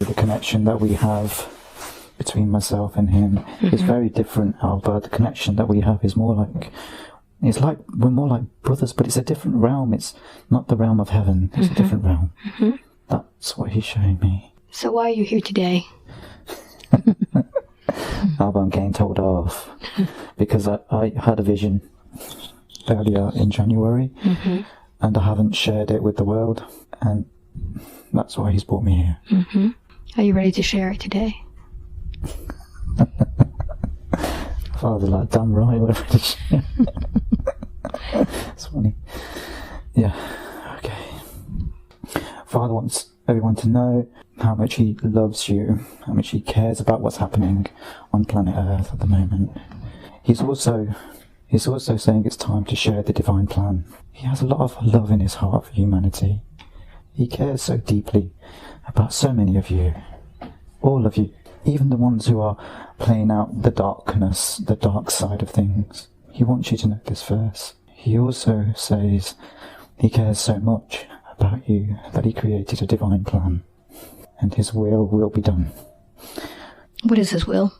The connection that we have between myself and him is very different, Albert. The connection that we have is more like, we're more like brothers, but it's a different realm. It's not the realm of heaven. It's a different realm. That's what he's showing me. So why are you here today? Albert, I'm getting told off because I had a vision earlier in January and I haven't shared it with the world, and that's why he's brought me here. Are you ready to share it today? Father's like, damn right, we're ready to share. It's funny. Yeah, okay. Father wants everyone to know how much he loves you, how much he cares about what's happening on planet Earth at the moment. He's also saying it's time to share the divine plan. He has a lot of love in his heart for humanity. He cares so deeply about so many of you, all of you, even the ones who are playing out the darkness, the dark side of things. He wants you to know this first. He also says he cares so much about you that he created a divine plan, and his will be done. What is his will?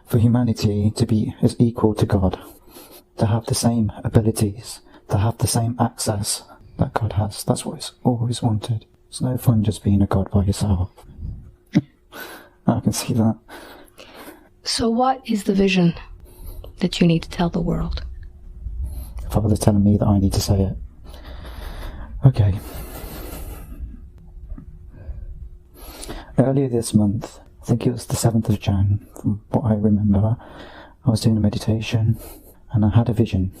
For humanity to be as equal to God, to have the same abilities, to have the same access that God has. That's what he's always wanted. It's no fun just being a God by yourself. I can see that. So what is the vision that you need to tell the world? Father's telling me that I need to say it. Okay. Earlier this month, I think it was the 7th of Jan, from what I remember, I was doing a meditation and I had a vision.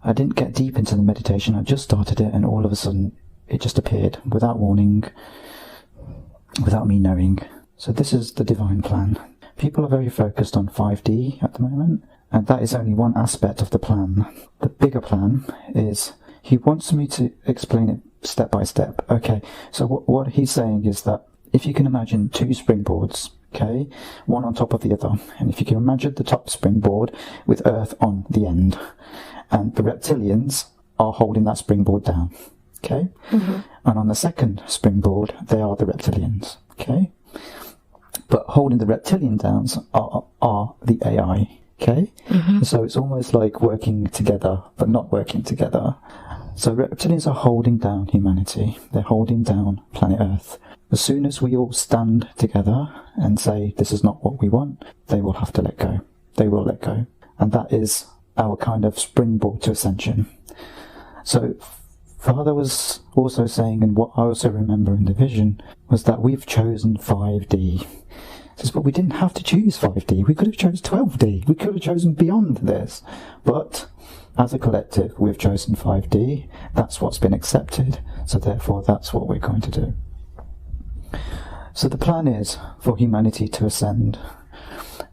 I didn't get deep into the meditation, I just started it, and all of a sudden it just appeared without warning, without me knowing. So this is the divine plan. People are very focused on 5D at the moment, and that is only one aspect of the plan. The bigger plan is, he wants me to explain it step by step. Okay, so what he's saying is that if you can imagine two springboards, okay, one on top of the other, and if you can imagine the top springboard with Earth on the end, and the reptilians are holding that springboard down, okay? And on the second springboard, they are the reptilians, okay? But holding the reptilian downs are the AI, okay? So it's almost like working together, but not working together. So reptilians are holding down humanity. They're holding down planet Earth. As soon as we all stand together and say, this is not what we want, they will have to let go. They will let go. And that is our kind of springboard to ascension. So Father was also saying, and what I also remember in the vision, was that we've chosen 5D. He says, but we didn't have to choose 5D. We could have chosen 12D. We could have chosen beyond this. But as a collective, we've chosen 5D. That's what's been accepted. So therefore, that's what we're going to do. So the plan is for humanity to ascend.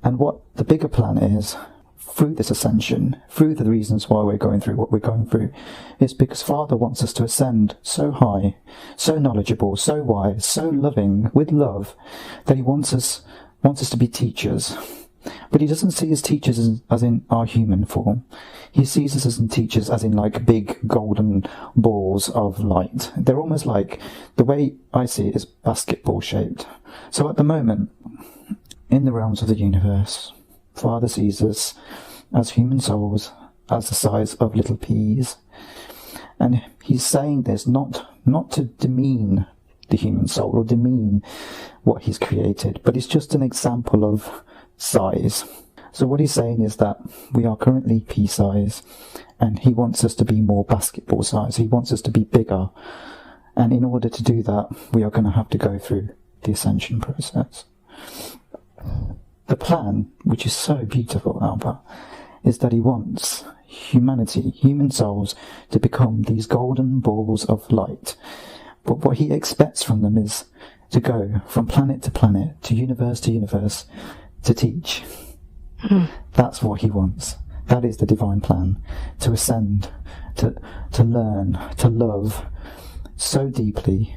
And what the bigger plan is, through this ascension, through the reasons why we're going through what we're going through, is because Father wants us to ascend so high, so knowledgeable, so wise, so loving, with love, that he wants us to be teachers. But he doesn't see us teachers as in our human form. He sees us as in teachers as in like big golden balls of light. They're almost like, the way I see it is basketball shaped. So at the moment, in the realms of the universe, Father sees us as human souls, as the size of little peas. And he's saying this not to demean the human soul or demean what he's created, but it's just an example of size. So what he's saying is that we are currently pea size, and he wants us to be more basketball size. He wants us to be bigger. And in order to do that, we are going to have to go through the ascension process. The plan, which is so beautiful, Albert, is that he wants humanity, human souls, to become these golden balls of light. But what he expects from them is to go from planet to planet, to universe, to teach. That's what he wants. That is the divine plan. To ascend, to learn, to love so deeply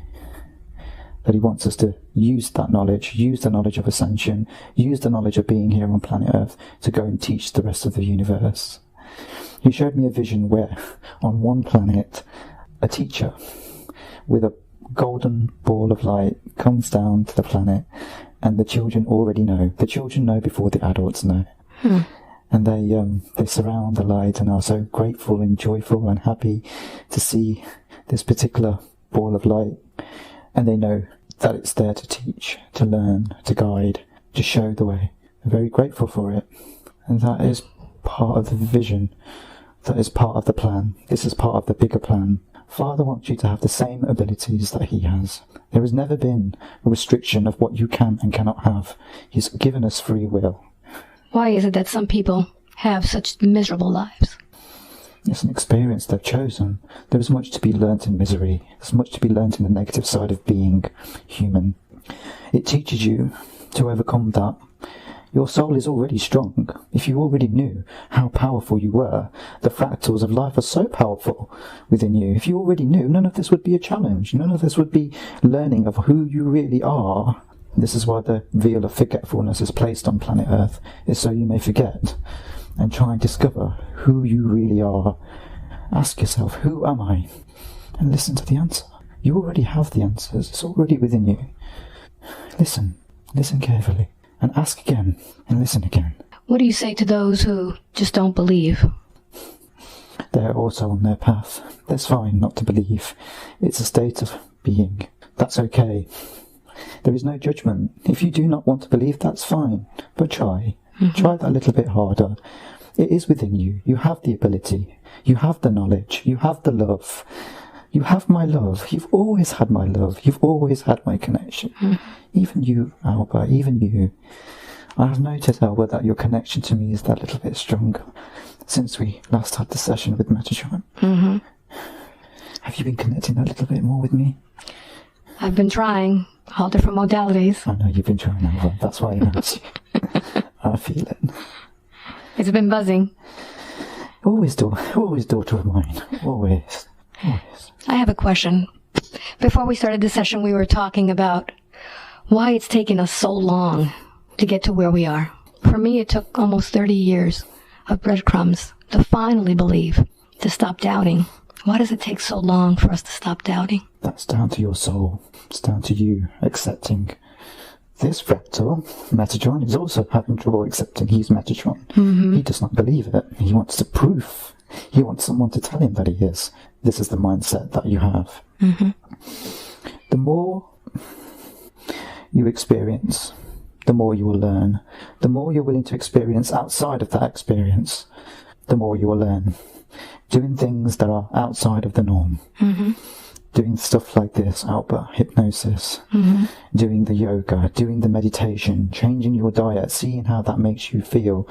that he wants us to use that knowledge, use the knowledge of ascension, use the knowledge of being here on planet Earth to go and teach the rest of the universe. He showed me a vision where, on one planet, a teacher with a golden ball of light comes down to the planet, and the children already know. The children know before the adults know. And they surround the light and are so grateful and joyful and happy to see this particular ball of light. And they know that it's there to teach, to learn, to guide, to show the way. They're very grateful for it. And that is part of the vision. That is part of the plan. This is part of the bigger plan. Father wants you to have the same abilities that he has. There has never been a restriction of what you can and cannot have. He's given us free will. Why is it that some people have such miserable lives? It's an experience they've chosen. There is much to be learnt in misery. There's much to be learnt in the negative side of being human. It teaches you to overcome that. Your soul is already strong. If you already knew how powerful you were, the fractals of life are so powerful within you. If you already knew, none of this would be a challenge. None of this would be learning of who you really are. This is why the veil of forgetfulness is placed on planet Earth, is so you may forget and try and discover who you really are. Ask yourself, who am I? And listen to the answer. You already have the answers. It's already within you. Listen carefully, and ask again, and listen again. What do you say to those who just don't believe? They're also on their path. It's fine not to believe. It's a state of being. That's okay. There is no judgment. If you do not want to believe, that's fine. But try. Try that a little bit harder. It is within you. You have the ability. You have the knowledge. You have the love. You have my love. You've always had my love. You've always had my connection. Even you, Alba, even you. I have noticed, Alba, that your connection to me is that little bit stronger since we last had the session with Metatron. Have you been connecting a little bit more with me? I've been trying all different modalities. I know you've been trying, Alba. That's why I asked you. I feel it. It's been buzzing. Always daughter of mine. Always. I have a question. Before we started this session, we were talking about why it's taken us so long to get to where we are. For me, it took almost 30 years of breadcrumbs to finally believe, to stop doubting. Why does it take so long for us to stop doubting? That's down to your soul. It's down to you accepting. This fractal, Metatron, is also having trouble accepting he's Metatron. He does not believe it. He wants the proof. He wants someone to tell him that he is. This is the mindset that you have. The more you experience, the more you will learn. The more you're willing to experience outside of that experience, the more you will learn. Doing things that are outside of the norm. Doing stuff like this, Alba, hypnosis, doing the yoga, doing the meditation, changing your diet, seeing how that makes you feel.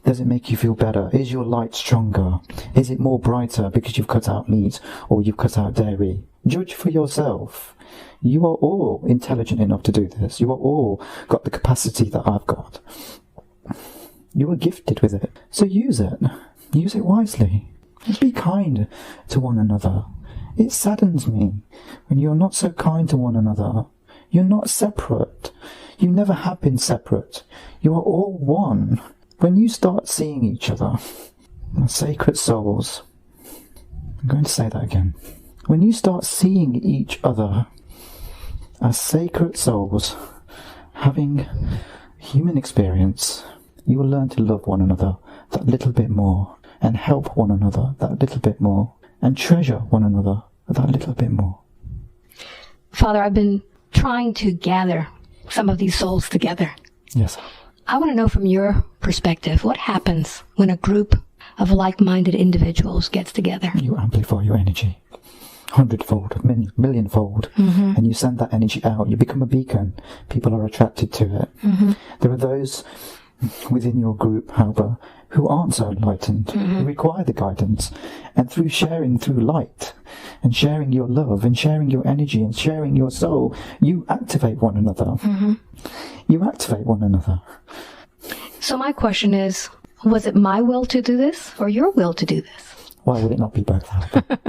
Does it make you feel better? Is your light stronger? Is it more brighter because you've cut out meat or you've cut out dairy? Judge for yourself. You are all intelligent enough to do this. You are all got the capacity that I've got. You are gifted with it. So use it. Use it wisely. And be kind to one another. It saddens me when you're not so kind to one another. You're not separate. You never have been separate. You are all one. When you start seeing each other, sacred souls, I'm going to say that again. When you start seeing each other as sacred souls, having human experience, you will learn to love one another that little bit more, and help one another that little bit more, and treasure one another that little bit more. Father, I've been trying to gather some of these souls together. Yes. I want to know from your perspective, what happens when a group of like-minded individuals gets together? You amplify your energy. 100-fold, millionfold, and you send that energy out. You become a beacon. People are attracted to it. There are those within your group, however, who aren't so enlightened, who require the guidance. And through sharing through light, and sharing your love, and sharing your energy, and sharing your soul, you activate one another. You activate one another. So my question is, was it my will to do this, or your will to do this? Why would it not be both, Alba?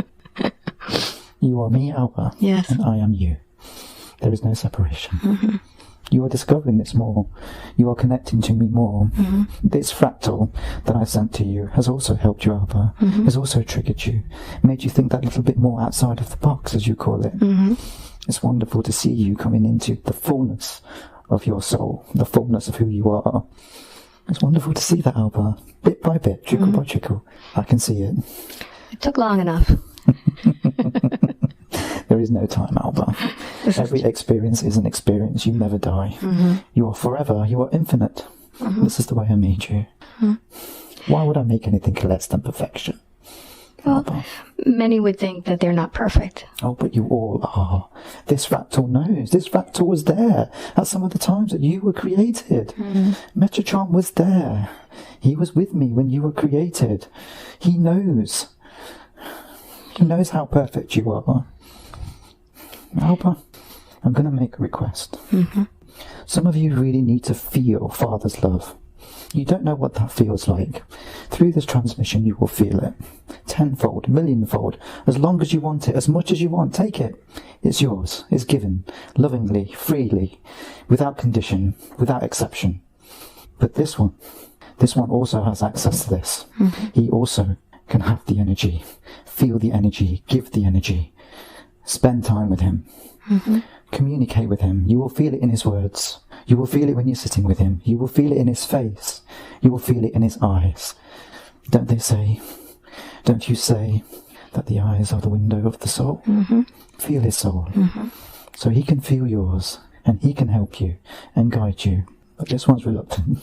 You are me, Alba. Yes. And I am you. There is no separation. You are discovering this more. You are connecting to me more. This fractal that I sent to you has also helped you, Alba. Has also triggered you. Made you think that little bit more outside of the box, as you call it. It's wonderful to see you coming into the fullness of your soul, the fullness of who you are. It's wonderful to see that, Alba. Bit by bit, trickle by trickle. I can see it. It took long enough. There is no time, Alba. Every experience is an experience. You never die. You are forever. You are infinite. This is the way I made you. Why would I make anything less than perfection? Well, Alba? many would think that they're not perfect. Oh, but you all are. This fractal knows. This fractal was there at some of the times that you were created. Metatron was there. He was with me when you were created. He knows. He knows how perfect you are. Alba, I'm going to make a request. Some of you really need to feel Father's love. You don't know what that feels like. Through this transmission, you will feel it. Tenfold, millionfold. As long as you want it, as much as you want, take it. It's yours. It's given. Lovingly, freely, without condition, without exception. But this one also has access to this. He also can have the energy, feel the energy, give the energy. Spend time with him. Communicate with him. You will feel it in his words. You will feel it when you're sitting with him. You will feel it in his face. You will feel it in his eyes. Don't you say that the eyes are the window of the soul? Feel his soul. So he can feel yours, and he can help you and guide you. But this one's reluctant.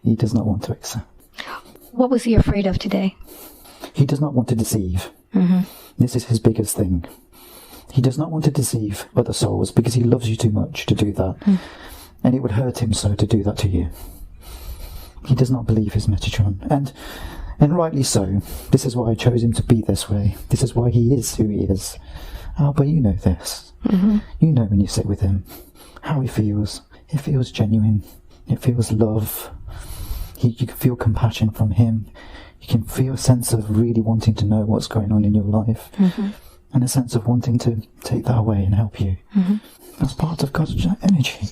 He does not want to accept. What was he afraid of today? He does not want to deceive. This is his biggest thing. He does not want to deceive other souls because he loves you too much to do that. And it would hurt him so to do that to you. He does not believe his Metatron. And rightly so. This is why I chose him to be this way. This is why he is who he is. But you know this. You know when you sit with him how he feels. It feels genuine. It feels love. You can feel compassion from him. You can feel a sense of really wanting to know what's going on in your life. And a sense of wanting to take that away and help you. That's part of God's energy.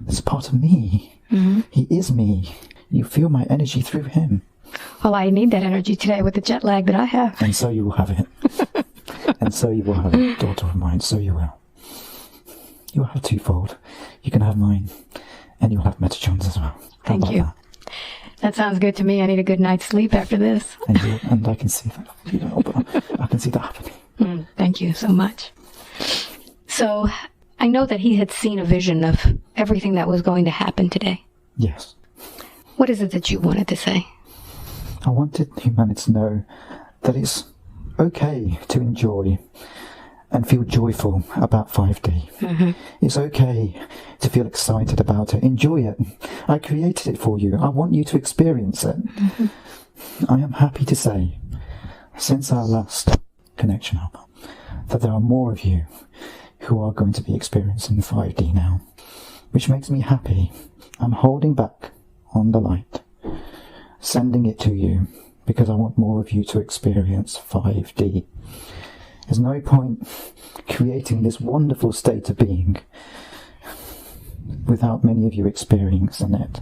It's part of me. He is me. You feel my energy through him. Well, I need that energy today with the jet lag that I have. And so you will have it. And so you will have it, daughter of mine. So you will. You will have twofold. You can have mine, and you'll have Metatrons as well. Thank you. That sounds good to me. I need a good night's sleep after this. And I can see that. You know, but I can see that happening. Thank you so much. So, I know that he had seen a vision of everything that was going to happen today. Yes. What is it that you wanted to say? I wanted humanity to know that it's okay to enjoy and feel joyful about 5D. It's okay to feel excited about it. Enjoy it. I created it for you. I want you to experience it. I am happy to say, since our last connection up, that there are more of you who are going to be experiencing 5D now, which makes me happy. I'm holding back on the light, sending it to you, because I want more of you to experience 5D. There's no point creating this wonderful state of being without many of you experiencing it.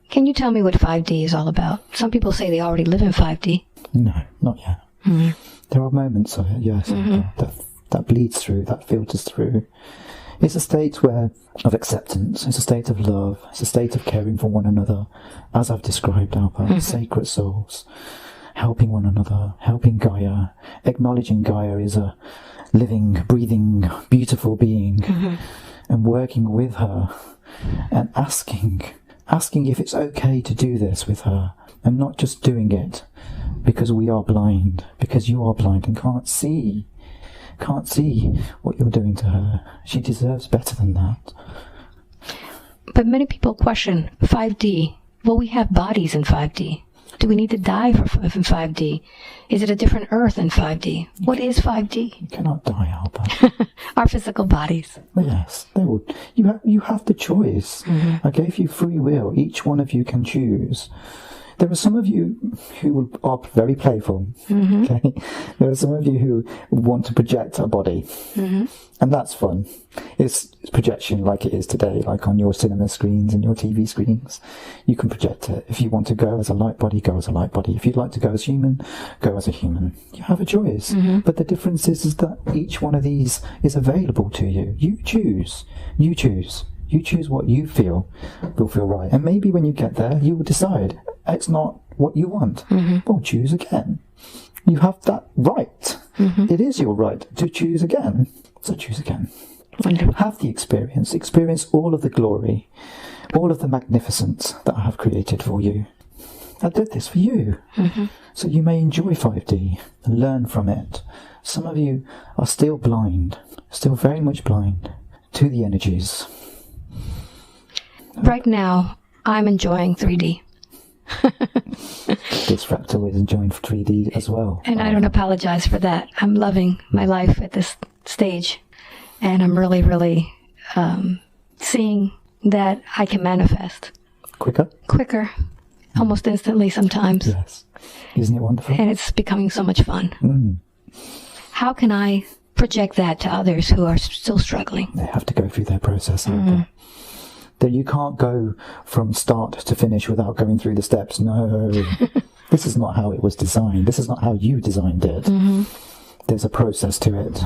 Can you tell me what 5D is all about? Some people say they already live in 5D. No, not yet. There are moments of it, yes, that bleeds through, that filters through. It's a state of acceptance, it's a state of love, it's a state of caring for one another, as I've described, Alba, sacred souls, helping one another, helping Gaia, acknowledging Gaia is a living, breathing, beautiful being, and working with her, and asking if it's okay to do this with her, and not just doing it because we are blind, because you are blind and can't see what you're doing to her. She deserves better than that. But many people question 5D. Will we have bodies in 5D? Do we need to die in 5D? Is it a different Earth in 5D? What is 5D? You cannot die, Alba. Our physical bodies. Yes, they will. You have the choice. I gave you free will. Each one of you can choose. There are some of you who are very playful. Okay, there are some of you who want to project a body, and that's fun. It's projection like it is today, like on your cinema screens and your TV screens. You can project it. If you want to go as a light body, go as a light body. If you'd like to go as human, go as a human. You have a choice. But the difference is that each one of these is available to you. You choose. You choose. You choose what you feel will feel right. And maybe when you get there, you will decide it's not what you want. Well, choose again. You have that right. It is your right to choose again. So choose again. Wonderful. Have the experience. Experience all of the glory, all of the magnificence that I have created for you. I did this for you. So you may enjoy 5D and learn from it. Some of you are still blind, still very much blind to the energies. Right now, I'm enjoying 3D. This fractal is enjoying 3D as well. And I don't apologize for that. I'm loving my life at this stage. And I'm really, really seeing that I can manifest. Quicker. Almost instantly sometimes. Yes. Isn't it wonderful? And it's becoming so much fun. How can I project that to others who are still struggling? They have to go through their process. That you can't go from start to finish without going through the steps. No. This is not how it was designed. This is not how you designed it. There's a process to it.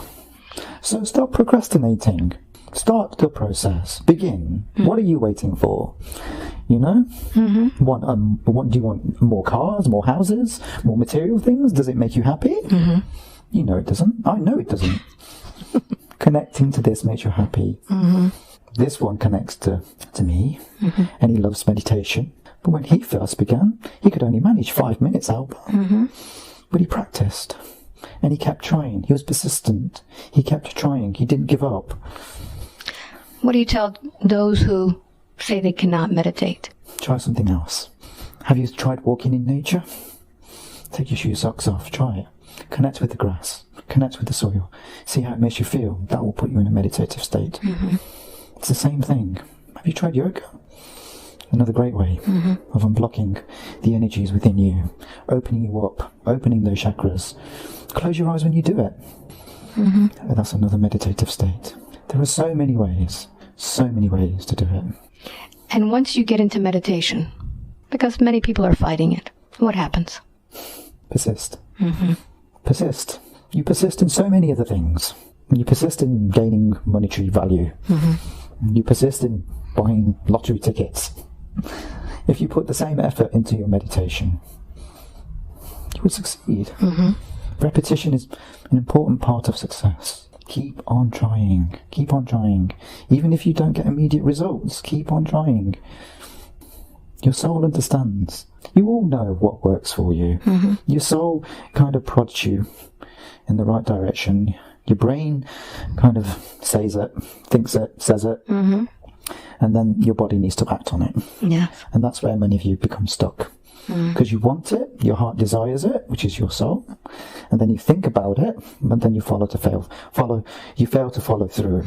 So stop procrastinating. Start the process. Begin. What are you waiting for? You know? What do you want? More cars? More houses? More material things? Does it make you happy? You know it doesn't. I know it doesn't. Connecting to this makes you happy. This one connects to me, and he loves meditation. But when he first began, he could only manage 5 minutes out. But he practiced, and he kept trying. He was persistent. He kept trying. He didn't give up. What do you tell those who say they cannot meditate? Try something else. Have you tried walking in nature? Take your shoe socks off. Try it. Connect with the grass. Connect with the soil. See how it makes you feel. That will put you in a meditative state. It's the same thing. Have you tried yoga? Another great way of unblocking the energies within you, opening you up, opening those chakras. Close your eyes when you do it. That's another meditative state. There are so many ways to do it. And once you get into meditation, because many people are fighting it, what happens? Persist. Persist. You persist in so many other things. You persist in gaining monetary value. You persist in buying lottery tickets. If you put the same effort into your meditation, you would succeed. Repetition is an important part of success. Keep on trying. Keep on trying. Even if you don't get immediate results, keep on trying. Your soul understands. You all know what works for you. Your soul kind of prods you in the right direction. Your brain kind of says it, thinks it, says it, and then your body needs to act on it. Yes. And that's where many of you become stuck. Because you want it, your heart desires it, which is your soul, and then you think about it, but then you fail to follow through.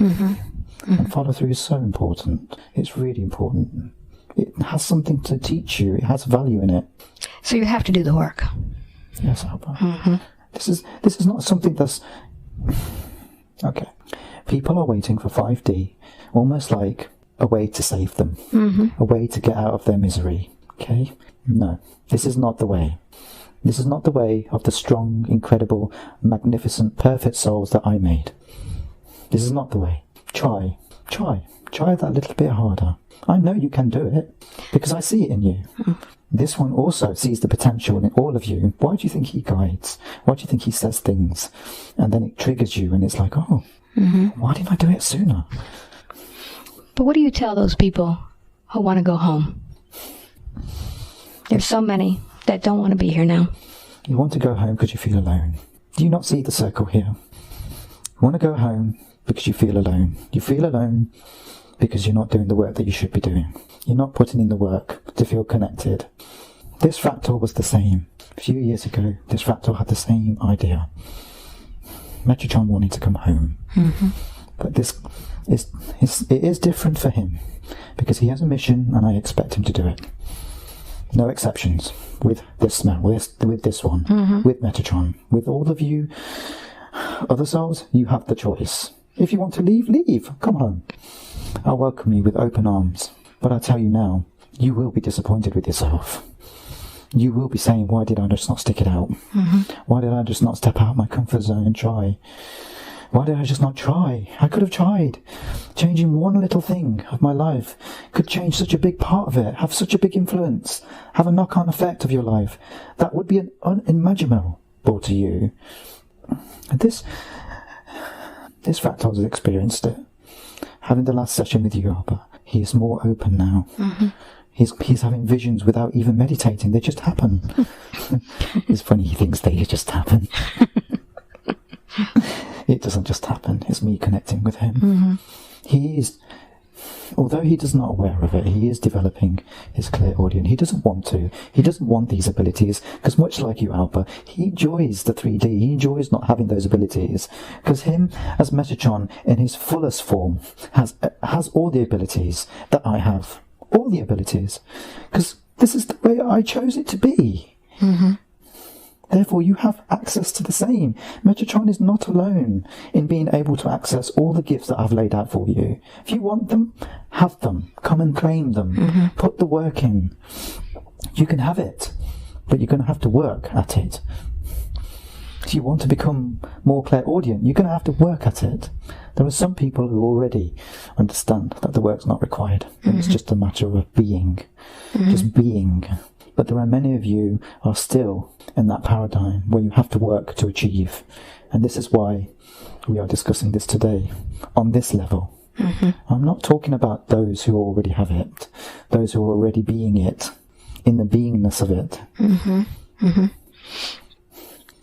And follow through is so important. It's really important. It has something to teach you. It has value in it. So you have to do the work. Yes, Alba. This is not something that's... Okay. People are waiting for 5D, almost like a way to save them, a way to get out of their misery. Okay? No, this is not the way. This is not the way of the strong, incredible, magnificent, perfect souls that I made. This is not the way. Try that little bit harder. I know you can do it, because I see it in you. This one also sees the potential in all of you. Why do you think he guides? Why do you think he says things? And then it triggers you, and it's like, oh, why didn't I do it sooner? But what do you tell those people who want to go home? There's so many that don't want to be here now. You want to go home because you feel alone. Do you not see the circle here? You want to go home because you feel alone. You feel alone because you're not doing the work that you should be doing. You're not putting in the work to feel connected. This fractal was the same. A few years ago, this fractal had the same idea. Metrotron wanted to come home. But it is different for him, because he has a mission and I expect him to do it. No exceptions with this smell, with this one, with Metatron, with all of you other souls. You have the choice. If you want to leave, leave. Come home. I'll welcome you with open arms. But I tell you now, you will be disappointed with yourself. You will be saying, why did I just not stick it out? Why did I just not step out of my comfort zone and try? Why did I just not try? I could have tried. Changing one little thing of my life could change such a big part of it, have such a big influence, have a knock-on effect of your life. That would be unimaginable to you. This fractal has experienced it. Having the last session with you, Albert, he is more open now. He's having visions without even meditating. They just happen. It's funny, he thinks they just happen. It doesn't just happen. It's me connecting with him. He is, although he is not aware of it, he is developing his clairaudience. He doesn't want to. He doesn't want these abilities, because much like you, Albert, he enjoys the 3D. He enjoys not having those abilities, because him, as Metatron, in his fullest form, has all the abilities that I have. All the abilities. Because this is the way I chose it to be. Therefore, you have access to the same. Metatron is not alone in being able to access all the gifts that I've laid out for you. If you want them, have them. Come and claim them. Put the work in. You can have it, but you're going to have to work at it. If you want to become more clairaudient, you're going to have to work at it. There are some people who already understand that the work's not required. And it's just a matter of being. Just being. But there are many of you are still in that paradigm where you have to work to achieve. And this is why we are discussing this today on this level. I'm not talking about those who already have it, those who are already being it, in the beingness of it.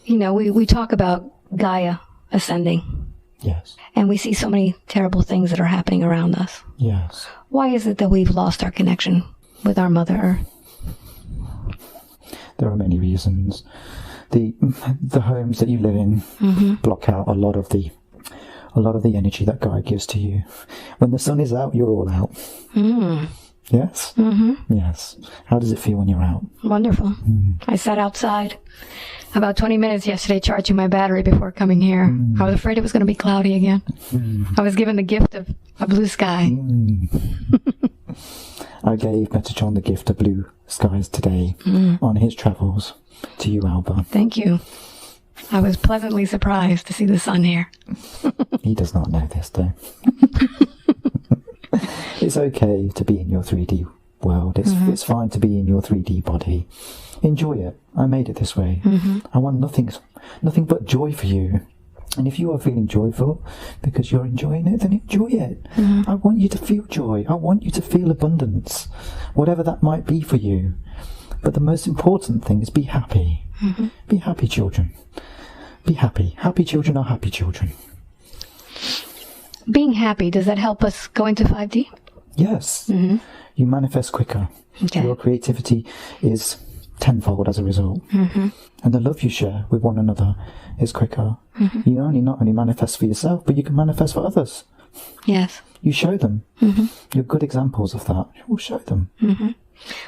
You know, we talk about Gaia ascending. Yes. And we see so many terrible things that are happening around us. Yes. Why is it that we've lost our connection with our Mother Earth? There are many reasons. The homes that you live in block out a lot of the energy that Gaia gives to you. When the sun is out, you're all out. Yes? Yes. How does it feel when you're out? Wonderful. I sat outside about 20 minutes yesterday charging my battery before coming here. I was afraid it was going to be cloudy again. I was given the gift of a blue sky. I gave Metatron the gift of blue skies today on his travels to you, Alba. Thank you. I was pleasantly surprised to see the sun here. He does not know this, though. It's okay to be in your 3D world. It's fine to be in your 3D body. Enjoy it. I made it this way. I want nothing but joy for you. And if you are feeling joyful because you're enjoying it, then enjoy it. I want you to feel joy. I want you to feel abundance, whatever that might be for you. But the most important thing is be happy. Be happy, children. Be happy. Happy children are happy children. Being happy, does that help us go into 5D? Yes. You manifest quicker. Okay. Your creativity is tenfold as a result. And the love you share with one another is quicker. You not only manifest for yourself, but you can manifest for others. Yes. You show them. You're good examples of that. We'll show them.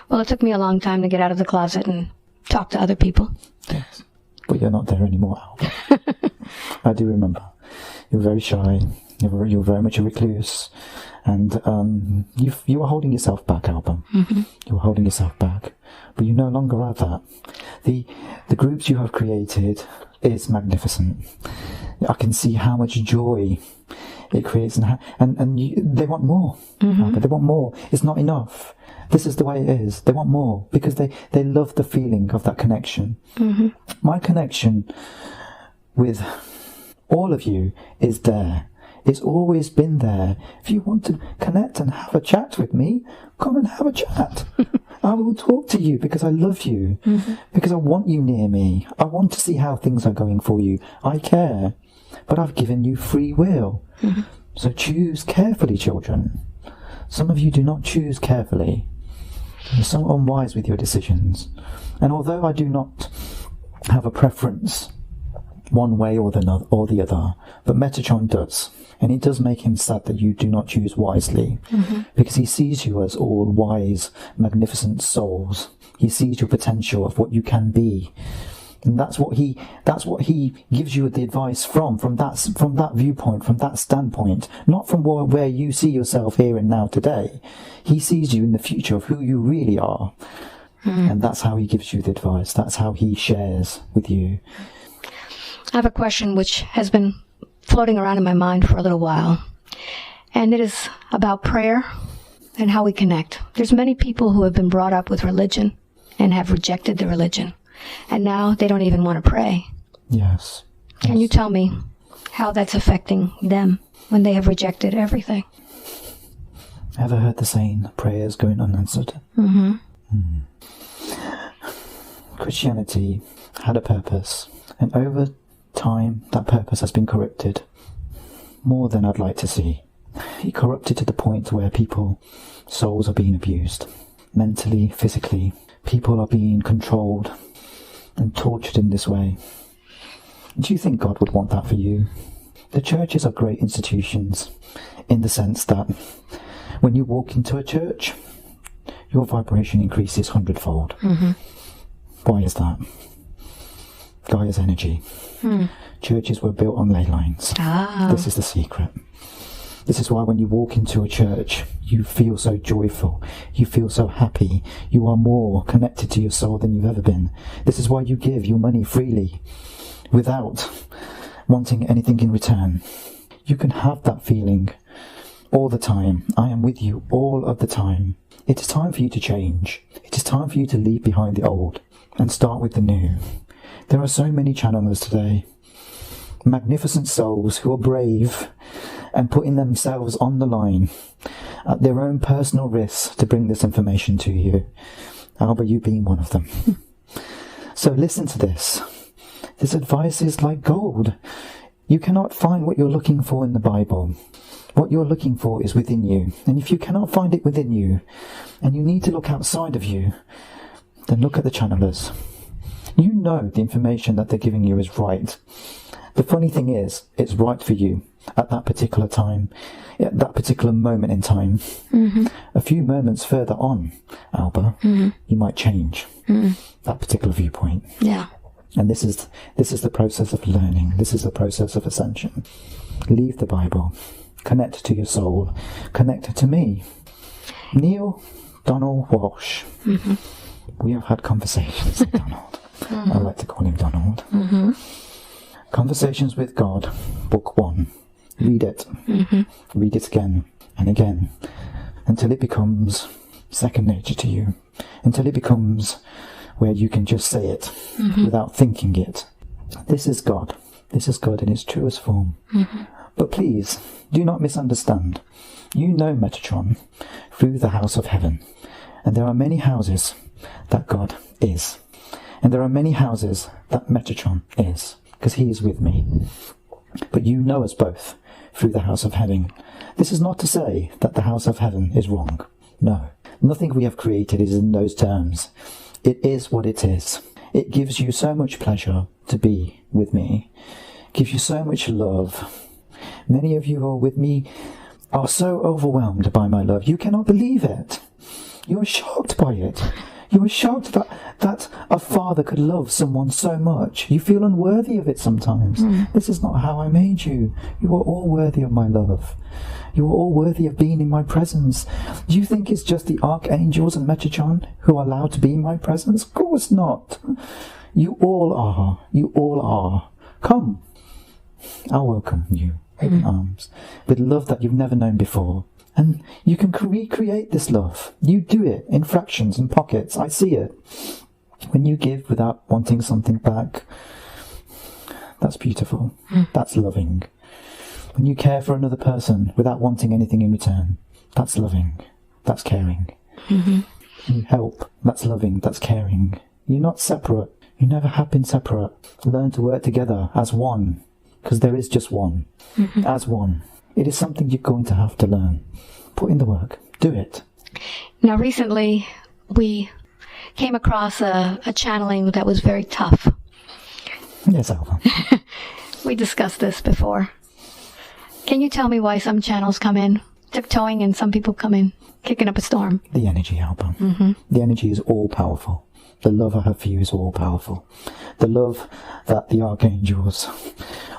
Well, it took me a long time to get out of the closet and talk to other people. Yes. But you're not there anymore, Albert. I do remember. You were very shy. You were very much a recluse. And you were holding yourself back, Albert. You were holding yourself back. But you no longer are that. The groups you have created is magnificent. I can see how much joy it creates, and they want more. But they want more. It's not enough. This is the way it is. They want more because they love the feeling of that connection. My connection with all of you is there. It's always been there. If you want to connect and have a chat with me, come and have a chat. I will talk to you because I love you, because I want you near me. I want to see how things are going for you. I care, but I've given you free will. So choose carefully, children. Some of you do not choose carefully. You're so unwise with your decisions. And although I do not have a preference one way or the other, but Metatron does. And it does make him sad that you do not choose wisely, because he sees you as all wise, magnificent souls. He sees your potential of what you can be. And that's what he gives you the advice from that viewpoint, from that standpoint, not from where you see yourself here and now today. He sees you in the future of who you really are. And that's how he gives you the advice. That's how he shares with you. I have a question which has been floating around in my mind for a little while. And it is about prayer and how we connect. There's many people who have been brought up with religion and have rejected the religion. And now they don't even want to pray. Yes. Can you tell me how that's affecting them when they have rejected everything? Ever heard the saying, prayers going unanswered? Christianity had a purpose, and over time that purpose has been corrupted more than I'd like to see. It corrupted to the point where souls are being abused, mentally, physically. People are being controlled and tortured in this way. Do you think God would want that for you? The churches are great institutions in the sense that when you walk into a church, your vibration increases 100-fold. Why is that? Gaia's energy. Churches were built on ley lines. This is the secret. This is why when you walk into a church, you feel so joyful, you feel so happy, you are more connected to your soul than you've ever been. This is why you give your money freely, without wanting anything in return. You can have that feeling all the time. I am with you all of the time. It is time for you to change. It is time for you to leave behind the old and start with the new. There are so many channelers today, magnificent souls who are brave and putting themselves on the line at their own personal risk to bring this information to you. Alba, you being one of them. So listen to this. This advice is like gold. You cannot find what you're looking for in the Bible. What you're looking for is within you. And if you cannot find it within you, and you need to look outside of you, then look at the channelers. You know the information that they're giving you is right. The funny thing is, it's right for you at that particular time, at that particular moment in time. A few moments further on, Alba, you might change that particular viewpoint. Yeah. And this is the process of learning. This is the process of ascension. Leave the Bible. Connect to your soul. Connect to me. Neil Donald Walsh. We have had conversations with Donald. I like to call him Donald. Conversations with God, book 1. Read it. Read it again and again until it becomes second nature to you. Until it becomes where you can just say it without thinking it. This is God. This is God in its truest form. But please, do not misunderstand. You know Metatron through the house of heaven. And there are many houses that God is. And there are many houses that Metatron is, because he is with me. But you know us both through the house of heaven. This is not to say that the house of heaven is wrong. No. Nothing we have created is in those terms. It is what it is. It gives you so much pleasure to be with me. It gives you so much love. Many of you who are with me are so overwhelmed by my love. You cannot believe it. You are shocked by it. You are shocked that a father could love someone so much. You feel unworthy of it sometimes. This is not how I made you. You are all worthy of my love. You are all worthy of being in my presence. Do you think it's just the archangels and Metatron who are allowed to be in my presence? Of course not. You all are. You all are. Come. I'll welcome you. Open arms. With love that you've never known before. And you can recreate this love. You do it in fractions and pockets. I see it. When you give without wanting something back, that's beautiful. That's loving. When you care for another person without wanting anything in return, that's loving. That's caring. You help. That's loving. That's caring. You're not separate. You never have been separate. Learn to work together as one. Because there is just one. As one. It is something you're going to have to learn. Put in the work. Do it. Now, recently, we came across a channeling that was very tough. Yes, Alva. We discussed this before. Can you tell me why some channels come in tiptoeing and some people come in kicking up a storm? The energy, Alba. The energy is all-powerful. The love I have for you is all-powerful. The love that the archangels,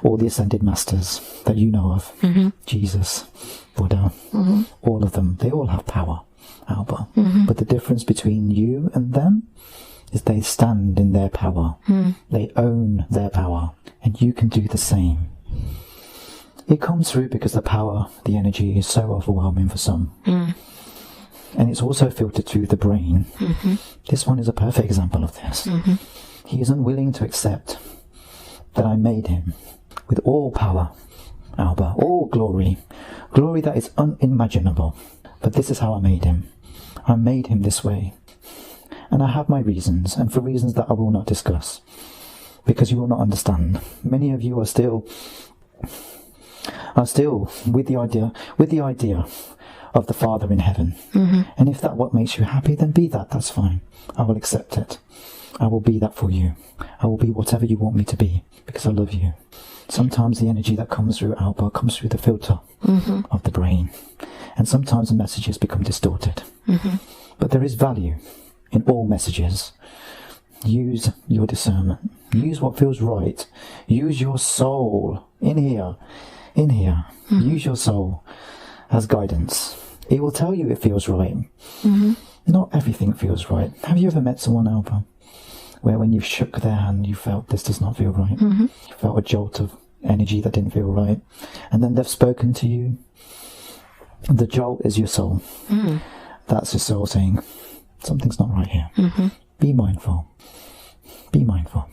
all the ascended masters that you know of, Jesus, Buddha, all of them, they all have power, Alba. But the difference between you and them is they stand in their power. They own their power. And you can do the same. It comes through because the power, the energy is so overwhelming for some. And it's also filtered through the brain. This one is a perfect example of this. He is unwilling to accept that I made him with all power, Alba, all glory, glory that is unimaginable. But this is how I made him. I made him this way. And I have my reasons, and for reasons that I will not discuss, because you will not understand. Many of you are still with the idea of the Father in heaven. And if that's what makes you happy, then be that. That's fine. I will accept it. I will be that for you. I will be whatever you want me to be, because I love you. Sometimes the energy that comes through Alba comes through the filter of the brain. And sometimes the messages become distorted. But there is value in all messages. Use your discernment. Use what feels right. Use your soul in here. Use your soul as guidance. It will tell you it feels right. Not everything feels right. Have you ever met someone, Alba, where when you shook their hand you felt this does not feel right? You felt a jolt of energy that didn't feel right, and then they've spoken to you. The jolt is your soul. That's your soul saying something's not right here. Be mindful. Be mindful.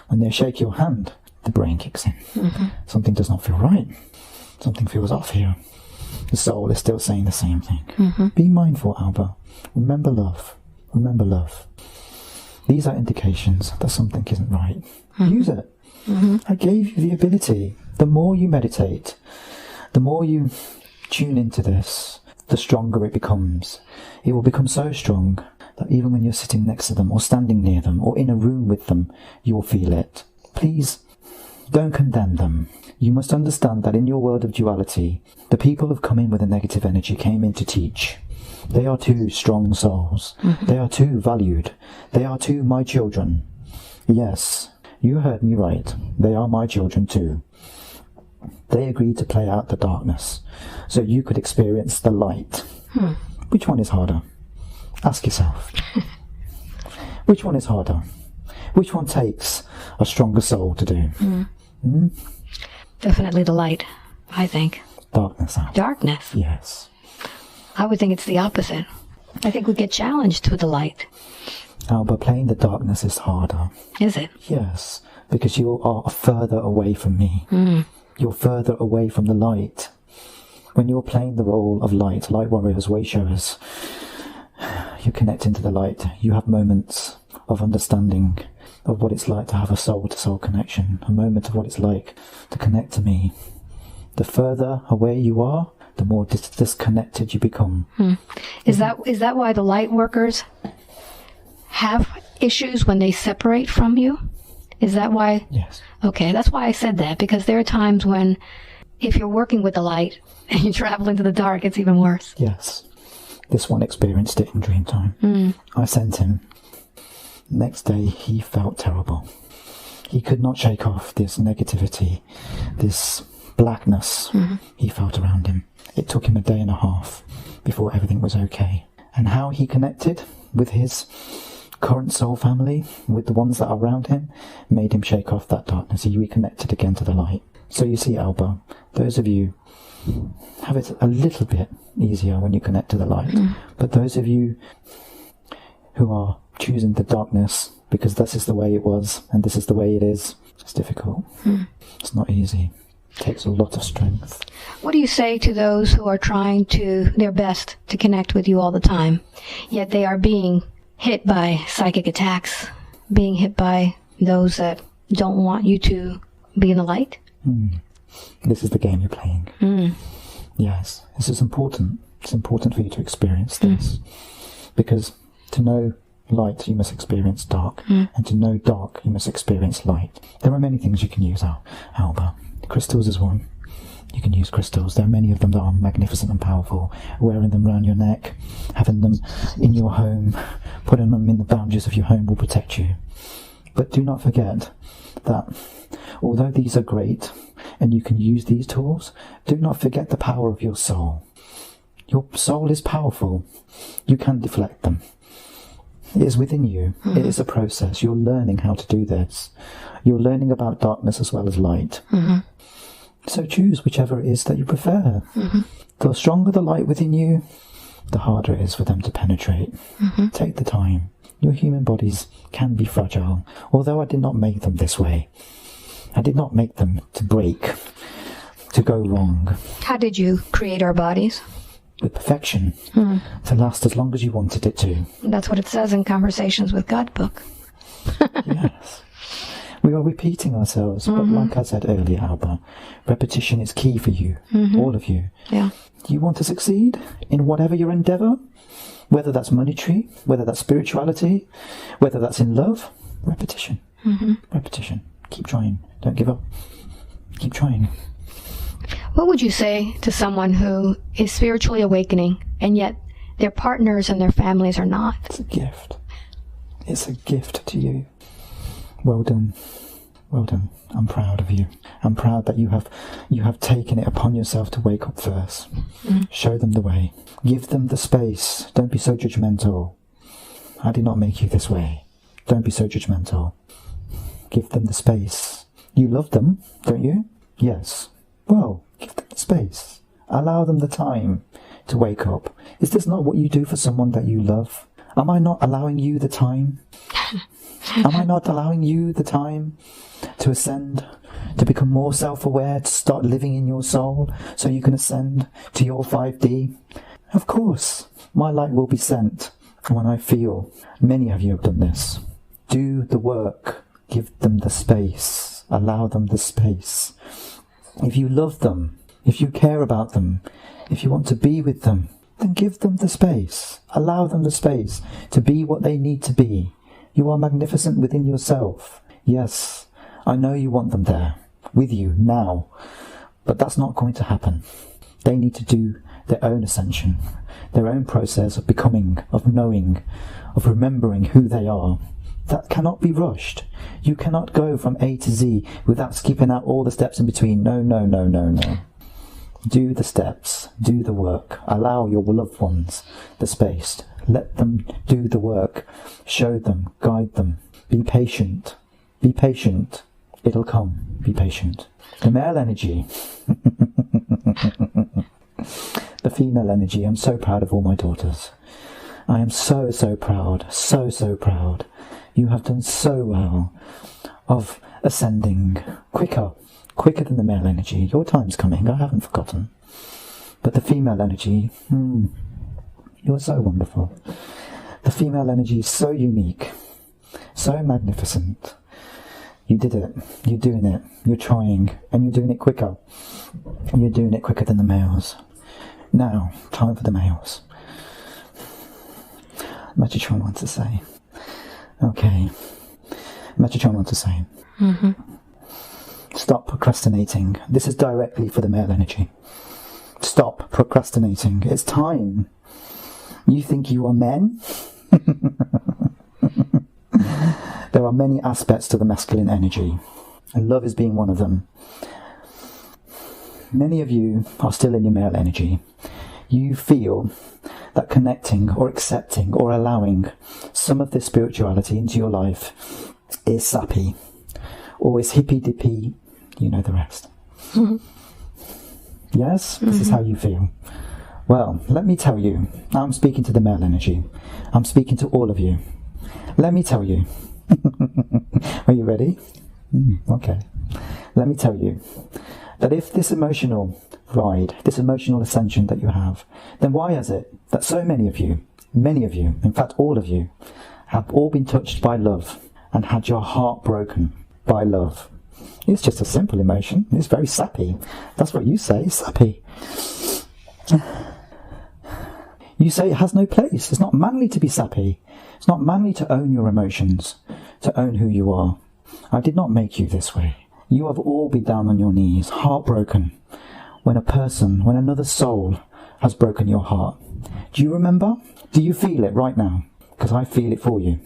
When they shake your hand, the brain kicks in. Something does not feel right. Something feels off here. The soul is still saying the same thing. Be mindful, Alba. Remember love. Remember love. These are indications that something isn't right. Use it. I gave you the ability. The more you meditate, the more you tune into this, the stronger it becomes. It will become so strong that even when you're sitting next to them or standing near them or in a room with them, you will feel it. Please don't condemn them. You must understand that in your world of duality, the people who have come in with a negative energy came in to teach. They are too strong souls. They are too valued. They are too my children. Yes, you heard me right. They are my children too. They agreed to play out the darkness so you could experience the light. Which one is harder? Ask yourself. Which one is harder? Which one takes a stronger soul to do? Definitely the light, I think. Darkness, Alba. Darkness? Yes. I would think it's the opposite. I think we get challenged with the light. Alba, playing the darkness is harder. Is it? Yes, because you are further away from me. You're further away from the light. When you're playing the role of light warriors, way showers, you're connecting to the light. You have moments of understanding of what it's like to have a soul-to-soul connection, a moment of what it's like to connect to me. The further away you are, the more disconnected you become. Is that why the light workers have issues when they separate from you? Is that why? Yes. Okay, that's why I said that, because there are times when if you're working with the light and you travel into the dark, it's even worse. Yes. This one experienced it in dream time. I sent him. Next day, he felt terrible. He could not shake off this negativity, this blackness he felt around him. It took him a day and a half before everything was okay. And how he connected with his current soul family, with the ones that are around him, made him shake off that darkness. He reconnected again to the light. So you see, Alba, those of you have it a little bit easier when you connect to the light. But those of you who are choosing the darkness because this is the way it was and this is the way it is, it's difficult. It's not easy. It takes a lot of strength. What do you say to those who are trying their best to connect with you all the time, yet they are being hit by psychic attacks, being hit by those that don't want you to be in the light? This is the game you're playing. Yes, this is important. It's important for you to experience this. Because to know light, you must experience dark. And to know dark, you must experience light. There are many things you can use, Alba. Crystals is one. You can use crystals. There are many of them that are magnificent and powerful. Wearing them around your neck, having them in your home, putting them in the boundaries of your home will protect you. But do not forget that although these are great and you can use these tools, do not forget the power of your soul. Your soul is powerful. You can deflect them. It is within you. It is a process. You're learning how to do this. You're learning about darkness as well as light. So choose whichever it is that you prefer. The stronger the light within you, the harder it is for them to penetrate. Take the time. Your human bodies can be fragile, although I did not make them this way. I did not make them to break, to go wrong. How did you create our bodies? With perfection, to last as long as you wanted it to. That's what it says in Conversations with God book. Yes. We are repeating ourselves, but like I said earlier, Alba, repetition is key for you, all of you. Yeah. You want to succeed in whatever your endeavour, whether that's monetary, whether that's spirituality, whether that's in love, repetition. Repetition. Keep trying. Don't give up. Keep trying. What would you say to someone who is spiritually awakening and yet their partners and their families are not? It's a gift. It's a gift to you. Well done. Well done. I'm proud of you. I'm proud that you have taken it upon yourself to wake up first. Show them the way. Give them the space. Don't be so judgmental. I did not make you this way. Don't be so judgmental. Give them the space. You love them, don't you? Yes. Well, give them the space. Allow them the time to wake up. Is this not what you do for someone that you love? Am I not allowing you the time? Am I not allowing you the time to ascend, to become more self-aware, to start living in your soul so you can ascend to your 5D? Of course, my light will be sent when I feel. Many of you have done this. Do the work. Give them the space. Allow them the space. If you love them, if you care about them, if you want to be with them, then give them the space. Allow them the space to be what they need to be. You are magnificent within yourself. Yes, I know you want them there, with you, now. But that's not going to happen. They need to do their own ascension, their own process of becoming, of knowing, of remembering who they are. That cannot be rushed. You cannot go from A to Z without skipping out all the steps in between. No, no, no, no, no. Do the steps. Do the work. Allow your loved ones the space. Let them do the work. Show them. Guide them. Be patient. Be patient. It'll come. Be patient. The male energy. The female energy. I'm so proud of all my daughters. I am so, so proud. So, so proud. You have done so well of ascending quicker than the male energy. Your time's coming, I haven't forgotten. But the female energy, you're so wonderful. The female energy is so unique, so magnificent. You did it, you're doing it, you're trying, and you're doing it quicker. You're doing it quicker than the males. Now, time for the males. Metatron wants to say. Okay. Metatron wants to say. Stop procrastinating. This is directly for the male energy. Stop procrastinating. It's time. You think you are men? There are many aspects to the masculine energy, and love is being one of them. Many of you are still in your male energy. You feel that connecting or accepting or allowing some of this spirituality into your life is sappy or is hippy-dippy, you know the rest. Yes, this is how you feel. Well, let me tell you, I'm speaking to the male energy. I'm speaking to all of you. Let me tell you. Are you ready? Okay. Let me tell you that if this emotional ride, this emotional ascension that you have, then why is it that so many of you, in fact all of you, have all been touched by love and had your heart broken by love? It's just a simple emotion. It's very sappy. That's what you say, sappy. You say it has no place. It's not manly to be sappy. It's not manly to own your emotions, to own who you are. I did not make you this way. You have all been down on your knees, heartbroken, when another soul has broken your heart. Do you remember? Do you feel it right now? Because I feel it for you.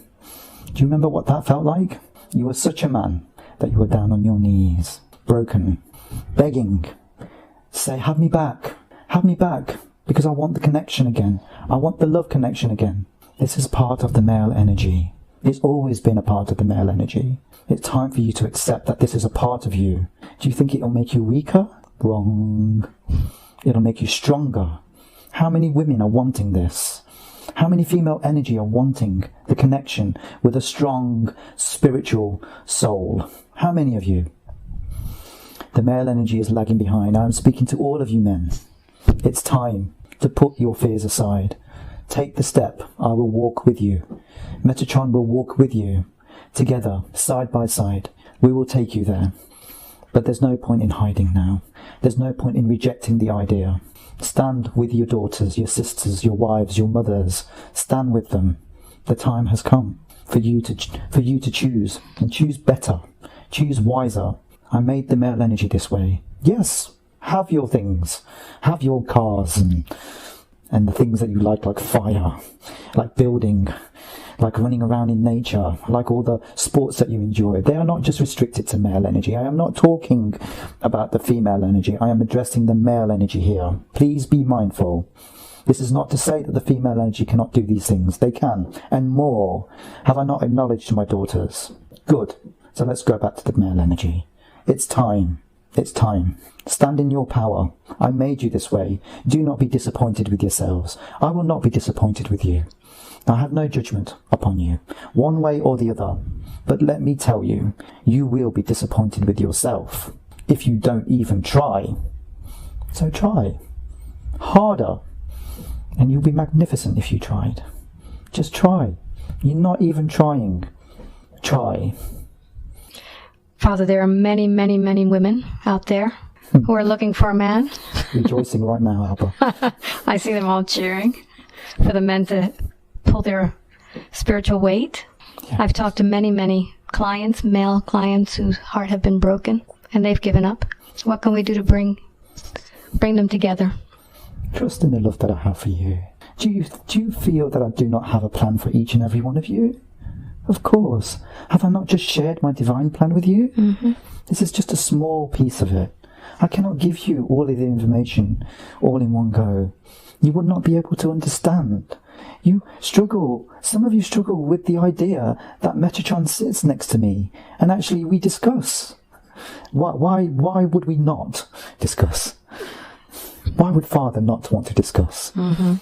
Do you remember what that felt like? You were such a man that you were down on your knees, broken, begging, say, have me back, because I want the connection again. I want the love connection again. This is part of the male energy. It's always been a part of the male energy. It's time for you to accept that this is a part of you. Do you think it'll make you weaker? Wrong. It'll make you stronger. How many women are wanting this? How many female energy are wanting the connection with a strong spiritual soul? How many of you? The male energy is lagging behind. I'm speaking to all of you men. It's time to put your fears aside. Take the step. I will walk with you. Metatron will walk with you. Together, side by side, we will take you there. But there's no point in hiding now. There's no point in rejecting the idea. Stand with your daughters, your sisters, your wives, your mothers. Stand with them. The time has come for you to choose, and choose better. Choose wiser. I made the male energy this way. Yes, have your things. Have your cars and the things that you like fire, like building, like running around in nature, like all the sports that you enjoy. They are not just restricted to male energy. I am not talking about the female energy. I am addressing the male energy here. Please be mindful. This is not to say that the female energy cannot do these things. They can, and more. Have I not acknowledged to my daughters? Good. So let's go back to the male energy. It's time. It's time. Stand in your power. I made you this way. Do not be disappointed with yourselves. I will not be disappointed with you. I have no judgment upon you, one way or the other. But let me tell you, you will be disappointed with yourself if you don't even try. So try. Harder. And you'll be magnificent if you tried. Just try. You're not even trying. Try. Father, there are many, many, many women out there who are looking for a man. Rejoicing right now, Alba. I see them all cheering for the men to pull their spiritual weight. Yeah. I've talked to many, many clients, male clients whose heart have been broken and they've given up. What can we do to bring them together? Trust in the love that I have for you. Do you feel that I do not have a plan for each and every one of you? Of course. Have I not just shared my divine plan with you? Mm-hmm. This is just a small piece of it. I cannot give you all of the information all in one go. You would not be able to understand. You struggle, some of you struggle with the idea that Metatron sits next to me and actually we discuss. Why would we not discuss? Why would Father not want to discuss? Mm-hmm.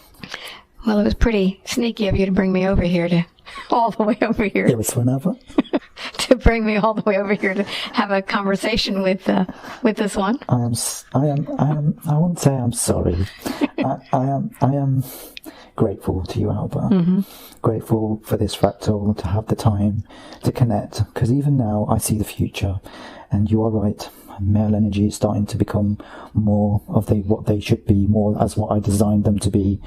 Well, it was pretty sneaky of you to bring me over here all the way over here. It was whenever. To bring me all the way over here to have a conversation with this one. I won't say I'm sorry. I am grateful to you, Alba. Mm-hmm. Grateful for this fractal, to have the time to connect, because even now I see the future, and you are right. Male energy is starting to become more of what they should be, more as what I designed them to be,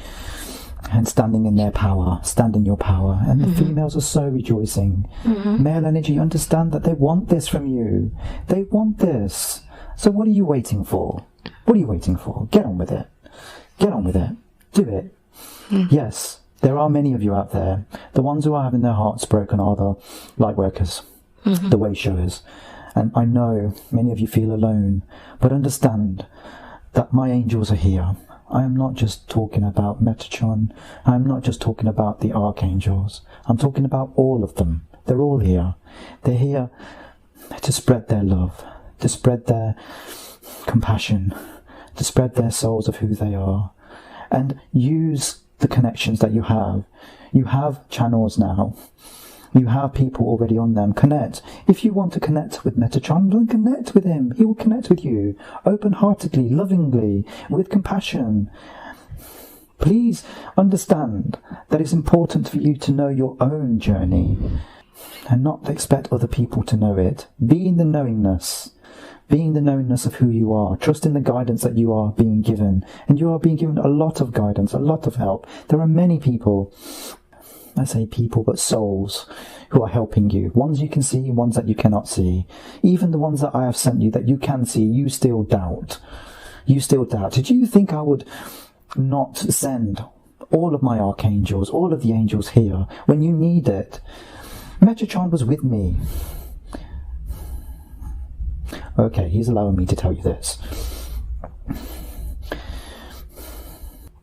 and standing in their power. Stand in your power. And the females are so rejoicing. Mm-hmm. Male energy, understand that they want this from you. They want this. So what are you waiting for? What are you waiting for? Get on with it. Get on with it. Do it. Mm. Yes, there are many of you out there. The ones who are having their hearts broken are the light workers, the way showers. And I know many of you feel alone, but understand that my angels are here. I am not just talking about Metatron. I am not just talking about the archangels. I'm talking about all of them. They're all here. They're here to spread their love, to spread their compassion, to spread their souls of who they are, and use the connections that you have. You have channels now. You have people already on them. Connect. If you want to connect with Metatron, then connect with him. He will connect with you. Open-heartedly, lovingly, with compassion. Please understand that it's important for you to know your own journey and not expect other people to know it. Be in the knowingness. Being the knowingness of who you are. Trust in the guidance that you are being given. And you are being given a lot of guidance, a lot of help. There are many people I say people, but souls who are helping you. Ones you can see, ones that you cannot see. Even the ones that I have sent you that you can see, you still doubt. You still doubt. Did you think I would not send all of my archangels, all of the angels here when you need it? Metatron was with me. Okay, he's allowing me to tell you this.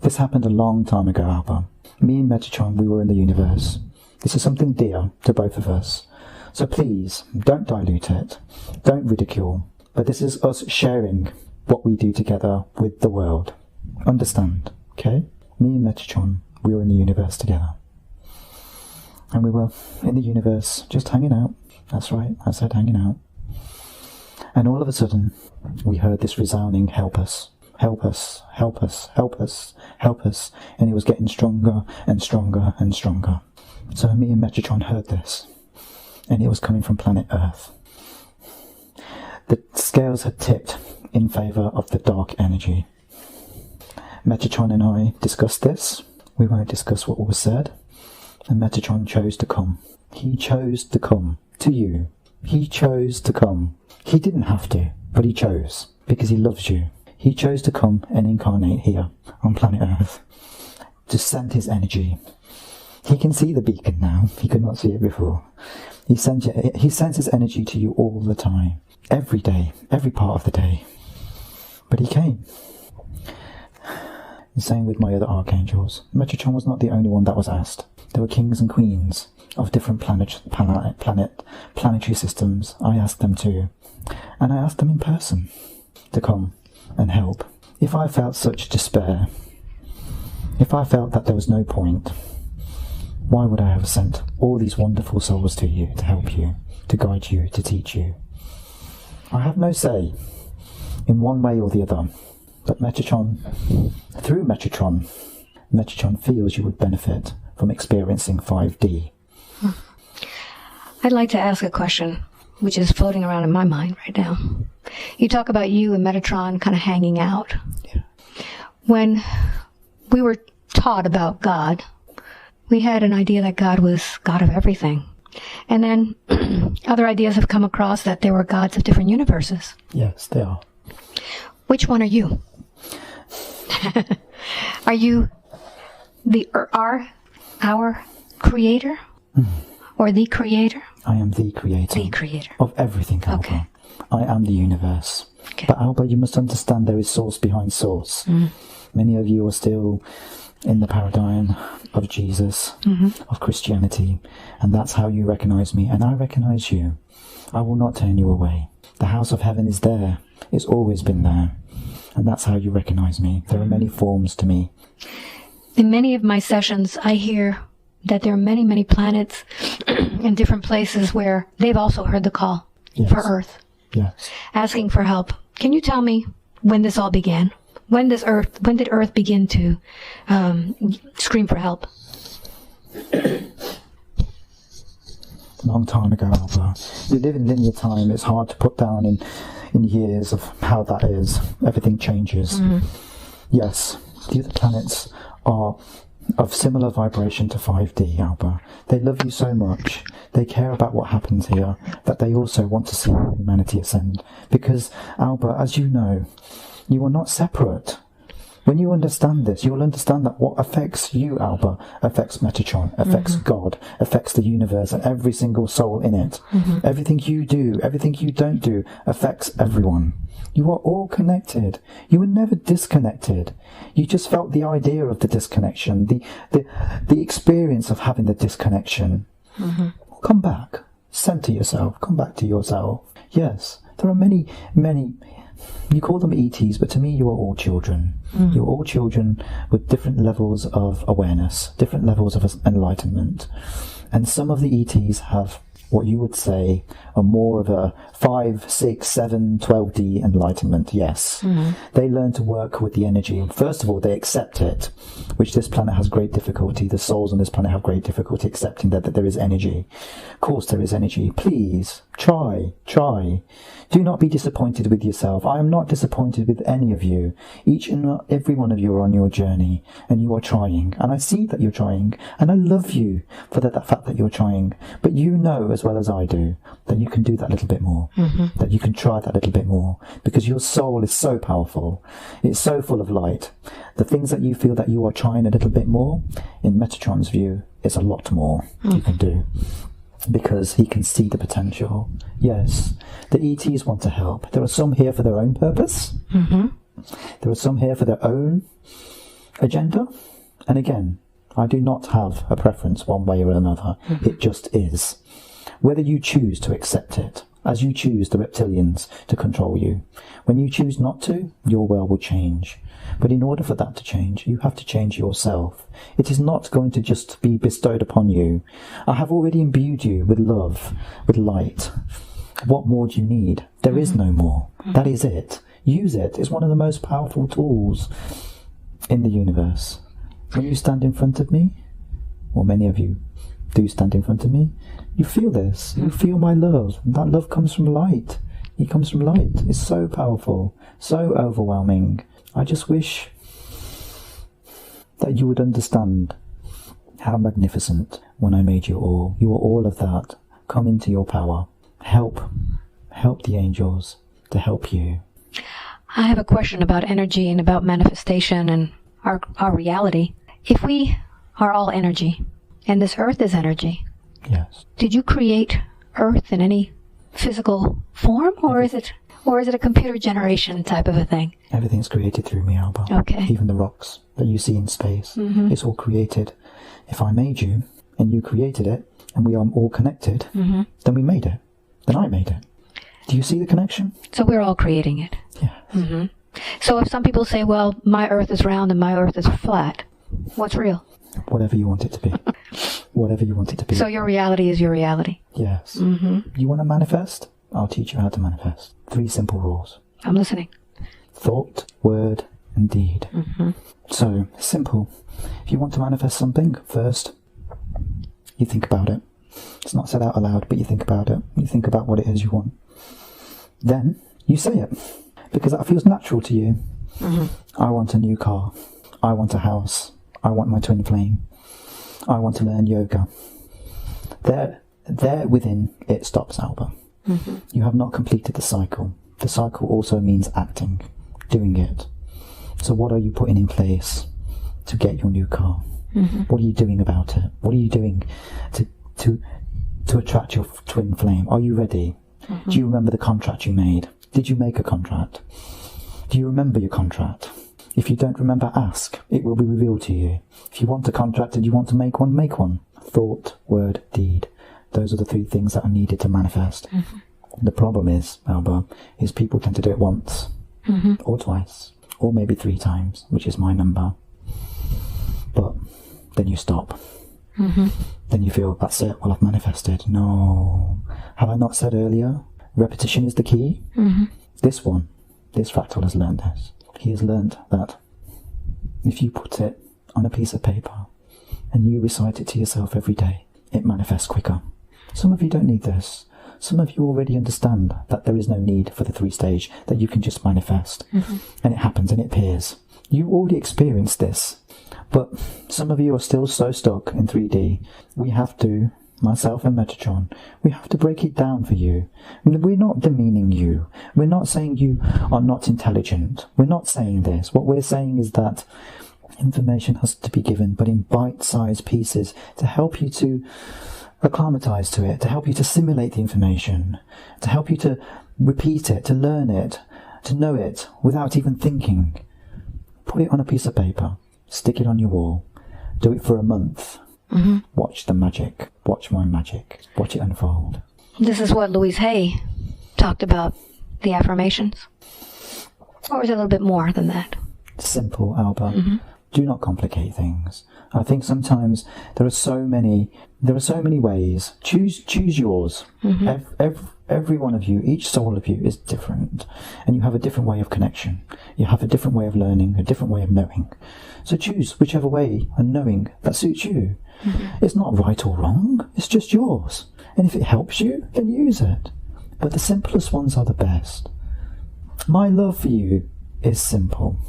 This happened a long time ago, Alba. Me and Metatron, we were in the universe. This is something dear to both of us. So please, don't dilute it. Don't ridicule. But this is us sharing what we do together with the world. Understand, okay? Me and Metatron, we were in the universe together. And we were in the universe just hanging out. That's right, I said hanging out. And all of a sudden, we heard this resounding, help us. Help us, help us, help us, help us. And it was getting stronger and stronger and stronger. So me and Metatron heard this. And it was coming from planet Earth. The scales had tipped in favour of the dark energy. Metatron and I discussed this. We won't discuss what was said. And Metatron chose to come. He chose to come to you. He chose to come. He didn't have to, but he chose. Because he loves you. He chose to come and incarnate here on planet Earth to send his energy. He can see the beacon now. He could not see it before. He sends his energy to you all the time. Every day. Every part of the day. But he came. The same with my other archangels. Metatron was not the only one that was asked. There were kings and queens of different planetary systems. I asked them too. And I asked them in person to come and help. If I felt such despair, if I felt that there was no point, why would I have sent all these wonderful souls to you to help you, to guide you, to teach you? I have no say in one way or the other, but Metatron, through Metatron feels you would benefit from experiencing 5D. I'd like to ask a question, which is floating around in my mind right now. You talk about you and Metatron kind of hanging out. Yeah. When we were taught about God, we had an idea that God was God of everything. And then other ideas have come across that there were gods of different universes. Yes, they are. Which one are you? Are you our creator? Or the creator? I am the creator. The creator. Of everything, Alba. Okay. I am the universe. Okay. But Alba, you must understand there is source behind source. Many of you are still in the paradigm of Jesus, of Christianity, and that's how you recognize me, and I recognize you. I will not turn you away. The house of heaven is there. It's always been there. And that's how you recognize me. There are many forms to me. In many of my sessions, I hear that there are many, many planets in different places where they've also heard the call for Earth, asking for help. Can you tell me when this all began? When did Earth begin to scream for help? Long time ago, Alba. You live in linear time. It's hard to put down in years of how that is. Everything changes. Yes, the other planets are of similar vibration to 5D, Alba. They love you so much. They care about what happens here, that they also want to see humanity ascend. Because, Alba, as you know, you are not separate. When you understand this, you will understand that what affects you, Alba, affects Metatron, affects God, affects the universe and every single soul in it. Everything you do, everything you don't do, affects everyone. You are all connected. You were never disconnected. You just felt the idea of the disconnection, the experience of having the disconnection. Come back. Center yourself. Come back to yourself. Yes, there are many, you call them ETs, but to me you are all children. You're all children with different levels of awareness, different levels of enlightenment. And some of the ETs have what you would say are more of a 5, 6, 7, 12D enlightenment, yes. They learn to work with the energy. First of all, they accept it, which this planet has great difficulty. The souls on this planet have great difficulty accepting that there is energy. Of course there is energy. Please, try. Do not be disappointed with yourself. I am not disappointed with any of you. Each and every one of you are on your journey, and you are trying. And I see that you're trying, and I love you for that fact that you're trying. But you know as well as I do that you can do that little bit more, that you can try that little bit more, because your soul is so powerful. It's so full of light. The things that you feel that you are trying a little bit more, in Metatron's view, is a lot more you can do. Because he can see the potential. Yes, the ETs want to help. There are some here for their own purpose. There are some here for their own agenda. And again, I do not have a preference one way or another. It just is. Whether you choose to accept it, as you choose the reptilians to control you. When you choose not to, your world will change. But in order for that to change, you have to change yourself. It is not going to just be bestowed upon you. I have already imbued you with love, with light. What more do you need? There is no more. That is it. Use it. It's one of the most powerful tools in the universe. When you stand in front of me, or many of you do stand in front of me, you feel this. You feel my love. That love comes from light. It comes from light. It's so powerful, so overwhelming. I just wish that you would understand how magnificent when I made you all. You are all of that. Come into your power. Help the angels to help you. I have a question about energy and about manifestation and our reality. If we are all energy, and this earth is energy, yes. Did you create earth in any physical form, or is it a computer generation type of a thing? Everything's created through me, Alba. Okay. Even the rocks that you see in space. It's all created. If I made you, and you created it, and we are all connected, then we made it. Then I made it. Do you see the connection? So we're all creating it. Yeah. So if some people say, well, my earth is round and my earth is flat, what's real? Whatever you want it to be. Whatever you want it to be. So your reality is your reality. Yes. You want to manifest? I'll teach you how to manifest. 3 simple rules. I'm listening. Thought, word, and deed. So, simple. If you want to manifest something, first, you think about it. It's not said out aloud, but you think about it. You think about what it is you want. Then, you say it. Because that feels natural to you. I want a new car. I want a house. I want my twin flame. I want to learn yoga. There within it stops, Alba. You have not completed the cycle. The cycle also means acting, doing it. So what are you putting in place to get your new car? What are you doing about it? What are you doing to attract your twin flame? Are you ready? Do you remember the contract you made? Did you make a contract? Do you remember your contract? If you don't remember, ask. It will be revealed to you. If you want a contract and you want to make one, make one. Thought, word, deed. Those are the 3 things that are needed to manifest. The problem is, Alba, is people tend to do it once, or twice, or maybe 3 times, which is my number. But then you stop. Then you feel, that's it, well, I've manifested. No. Have I not said earlier? Repetition is the key. This fractal has learned this. He has learned that if you put it on a piece of paper and you recite it to yourself every day, it manifests quicker. Some of you don't need this. Some of you already understand that there is no need for the 3-stage, that you can just manifest. And it happens and it appears. You already experienced this. But some of you are still so stuck in 3D. We have to, myself and Metatron, we have to break it down for you. We're not demeaning you. We're not saying you are not intelligent. We're not saying this. What we're saying is that information has to be given, but in bite-sized pieces, to help you to acclimatize to it, to help you to simulate the information, to help you to repeat it, to learn it, to know it without even thinking. Put it on a piece of paper. Stick it on your wall. Do it for a month. Watch the magic. Watch my magic. Watch it unfold. This is what Louise Hay talked about, the affirmations. Or is it a little bit more than that? Simple, Alba. Do not complicate things. I think sometimes there are so many ways. Choose yours. Every one of you, each soul of you is different, and you have a different way of connection. You have a different way of learning, a different way of knowing. So choose whichever way and knowing that suits you. It's not right or wrong, it's just yours. And if it helps you, then use it. But the simplest ones are the best. My love for you is simple.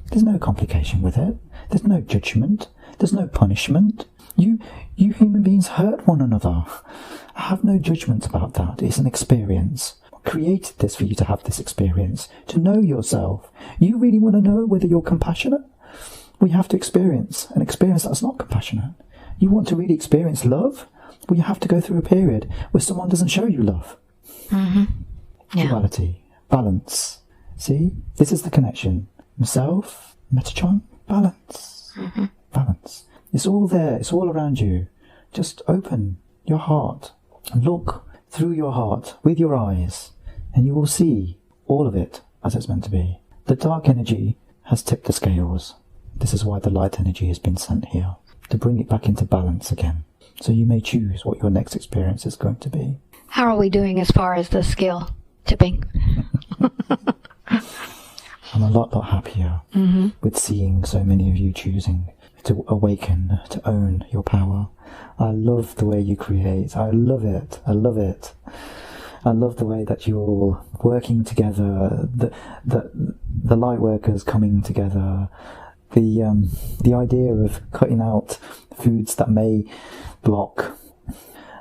There's no complication with it. There's no judgment. There's no punishment. You human beings hurt one another. I have no judgment about that. It's an experience. I created this for you to have this experience, to know yourself. You really want to know whether you're compassionate? We have to experience an experience that's not compassionate. You want to really experience love? Well, you have to go through a period where someone doesn't show you love. Duality, balance. See? This is the connection. Myself, Metatron, balance. Balance. It's all there. It's all around you. Just open your heart and look through your heart with your eyes, and you will see all of it as it's meant to be. The dark energy has tipped the scales. This is why the light energy has been sent here, to bring it back into balance again. So you may choose what your next experience is going to be. How are we doing as far as the scale tipping? I'm a lot happier with seeing so many of you choosing to awaken, to own your power. I love the way you create. I love it. I love it. I love the way that you're all working together, the light workers coming together, the idea of cutting out foods that may block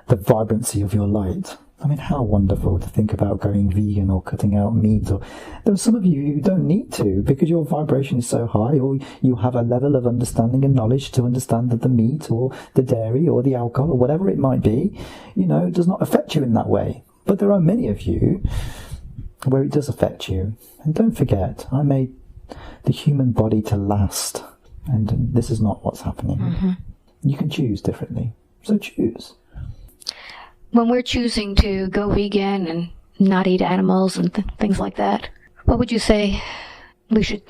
the vibrancy of your light. I mean, how wonderful to think about going vegan or cutting out meat. Or there are some of you who don't need to, because your vibration is so high, or you have a level of understanding and knowledge to understand that the meat or the dairy or the alcohol or whatever it might be, does not affect you in that way. But there are many of you where it does affect you. And don't forget, I made the human body to last, and this is not what's happening. You can choose differently, so choose. When we're choosing to go vegan and not eat animals and things like that, what would you say we should...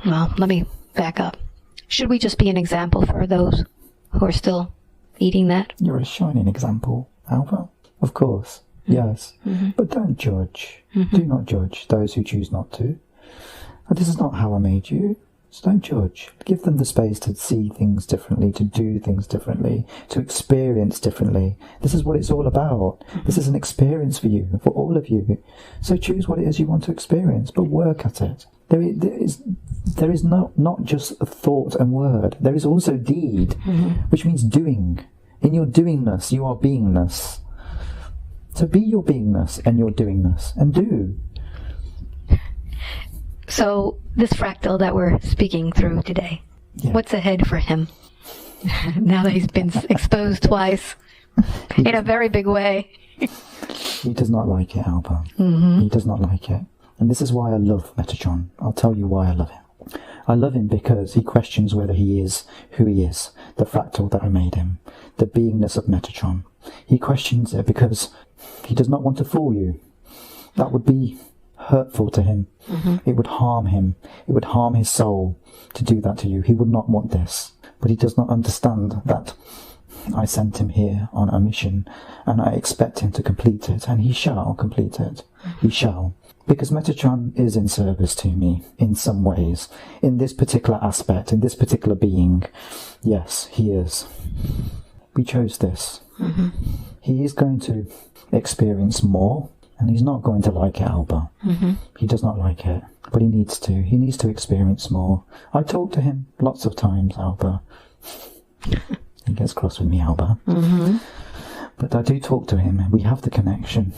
Well, let me back up. Should we just be an example for those who are still eating that? You're a shining example, Alpha. Of course, yes. But don't judge. Do not judge those who choose not to. This is not how I made you. So don't judge. Give them the space to see things differently, to do things differently, to experience differently. This is what it's all about. This is an experience for you, for all of you. So choose what it is you want to experience, but work at it. There is not just a thought and word. There is also deed, which means doing. In your doingness, you are beingness. So be your beingness and your doingness, and do. So, this fractal that we're speaking through today, what's ahead for him? Now that he's been exposed twice, in a very big way. He does not like it, Alba. He does not like it. And this is why I love Metatron. I'll tell you why I love him. I love him because he questions whether he is who he is, the fractal that I made him, the beingness of Metatron. He questions it because he does not want to fool you. That would be hurtful to him. It would harm him. It would harm his soul to do that to you. He would not want this. But he does not understand that I sent him here on a mission, and I expect him to complete it, and he shall complete it. He shall. Because Metatron is in service to me in some ways. In this particular aspect, in this particular being, yes, he is. We chose this. He is going to experience more. And he's not going to like it, Alba. He does not like it. But he needs to. He needs to experience more. I talk to him lots of times, Alba. He gets cross with me, Alba. But I do talk to him. We have the connection.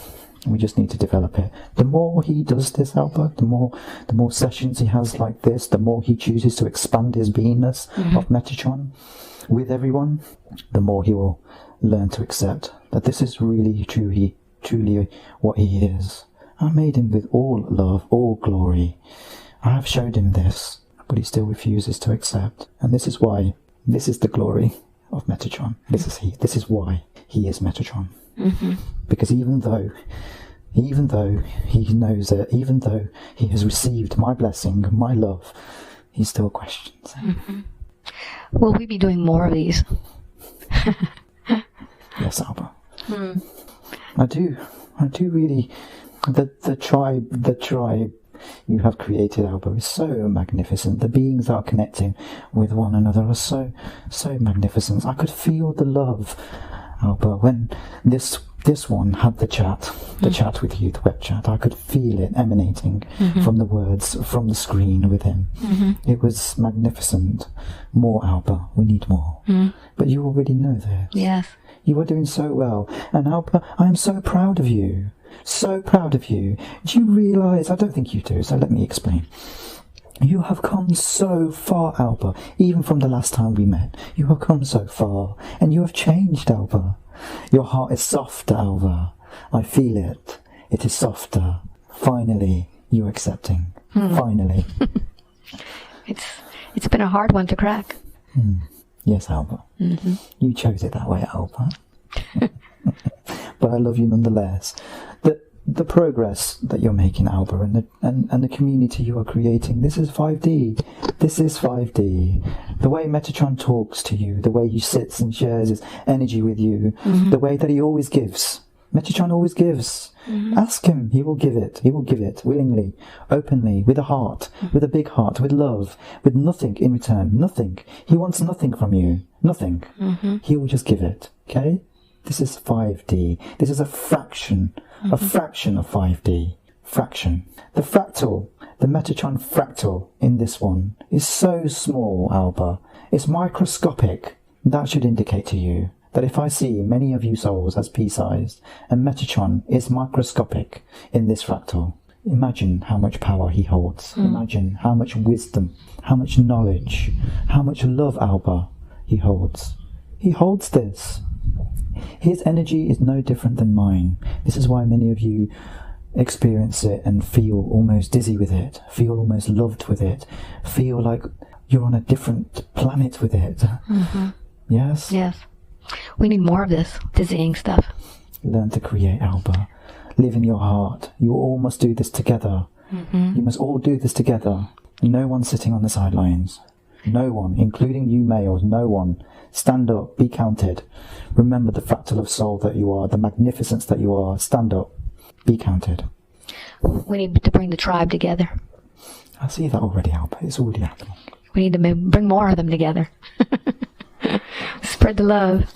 We just need to develop it. The more he does this, Alba, the more sessions he has like this, the more he chooses to expand his beingness of Metatron with everyone, the more he will learn to accept that this is really truly what he is. I made him with all love, all glory. I have showed him this, but he still refuses to accept. And this is why, this is the glory of Metatron. This is he. This is why he is Metatron. Because even though he knows it, even though he has received my blessing, my love, he still questions it. Will we be doing more of these? Yes, Alba. I do really. The tribe you have created, Alba, is so magnificent. The beings that are connecting with one another are so magnificent. I could feel the love, Alba, when this one had the chat with you, the web chat. I could feel it emanating from the words, from the screen with him. It was magnificent. More, Alba. We need more. But you already know this. Yes. You are doing so well. And Alba, I am so proud of you. So proud of you. Do you realise? I don't think you do, so let me explain. You have come so far, Alba, even from the last time we met. You have come so far, and you have changed, Alba. Your heart is softer, Alba. I feel it. It is softer. Finally, you're accepting. Finally. It's been a hard one to crack. Yes, Alba. You chose it that way, Alba. But I love you nonetheless. The progress that you're making, Alba, and the community you are creating, this is 5D. This is 5D. The way Metatron talks to you, the way he sits and shares his energy with you, the way that he always gives. Metatron always gives. Ask him, he will give it. He will give it willingly, openly, with a heart, with a big heart, with love, with nothing in return. Nothing. He wants nothing from you. Nothing. He will just give it. Okay? This is 5D. This is a fraction of 5D. Fraction. The fractal, the Metatron fractal in this one is so small, Alba. It's microscopic. That should indicate to you that if I see many of you souls as pea-sized, and Metatron is microscopic in this fractal, imagine how much power he holds. Imagine how much wisdom, how much knowledge, how much love, Alba, he holds. He holds this. His energy is no different than mine. This is why many of you experience it and feel almost dizzy with it, feel almost loved with it, feel like you're on a different planet with it. Yes? Yes. We need more of this dizzying stuff. Learn to create, Alba. Live in your heart. You all must do this together. You must all do this together. No one sitting on the sidelines. No one, including you males, no one. Stand up, be counted. Remember the fractal of soul that you are, the magnificence that you are. Stand up, be counted. We need to bring the tribe together. I see that already, Alba. It's already happening. We need to bring more of them together. Spread the love.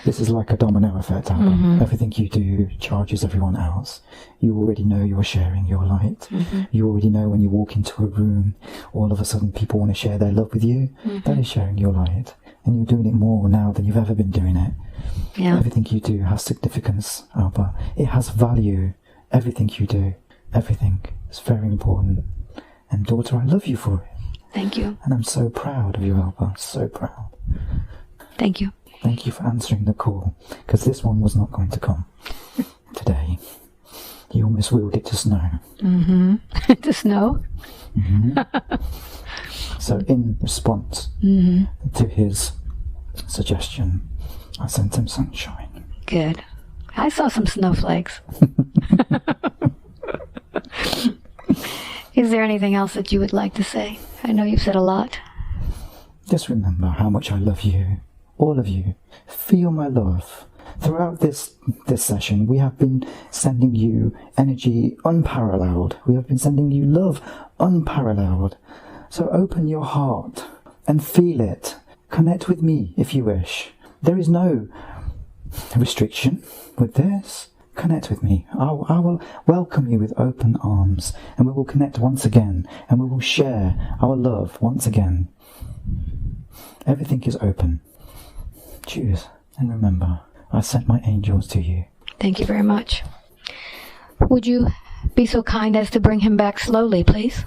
This is like a domino effect, Alba. Everything you do charges everyone else. You already know you're sharing your light. You already know when you walk into a room, all of a sudden people want to share their love with you. That is sharing your light. And you're doing it more now than you've ever been doing it. Yeah. Everything you do has significance, Alba. It has value. Everything you do. Everything is very important. And daughter, I love you for it. Thank you. And I'm so proud of you, Alba. So proud. Thank you. Thank you for answering the call, because this one was not going to come today. You almost willed it to snow. To snow? So in response to his suggestion, I sent him sunshine. Good. I saw some snowflakes. Is there anything else that you would like to say? I know you've said a lot. Just remember how much I love you. All of you. Feel my love. Throughout this session, we have been sending you energy unparalleled. We have been sending you love unparalleled. So open your heart and feel it. Connect with me if you wish. There is no restriction with this. Connect with me. I will welcome you with open arms, and we will connect once again, and we will share our love once again. Everything is open. Choose, and remember, I sent my angels to you. Thank you very much. Would you be so kind as to bring him back slowly, please?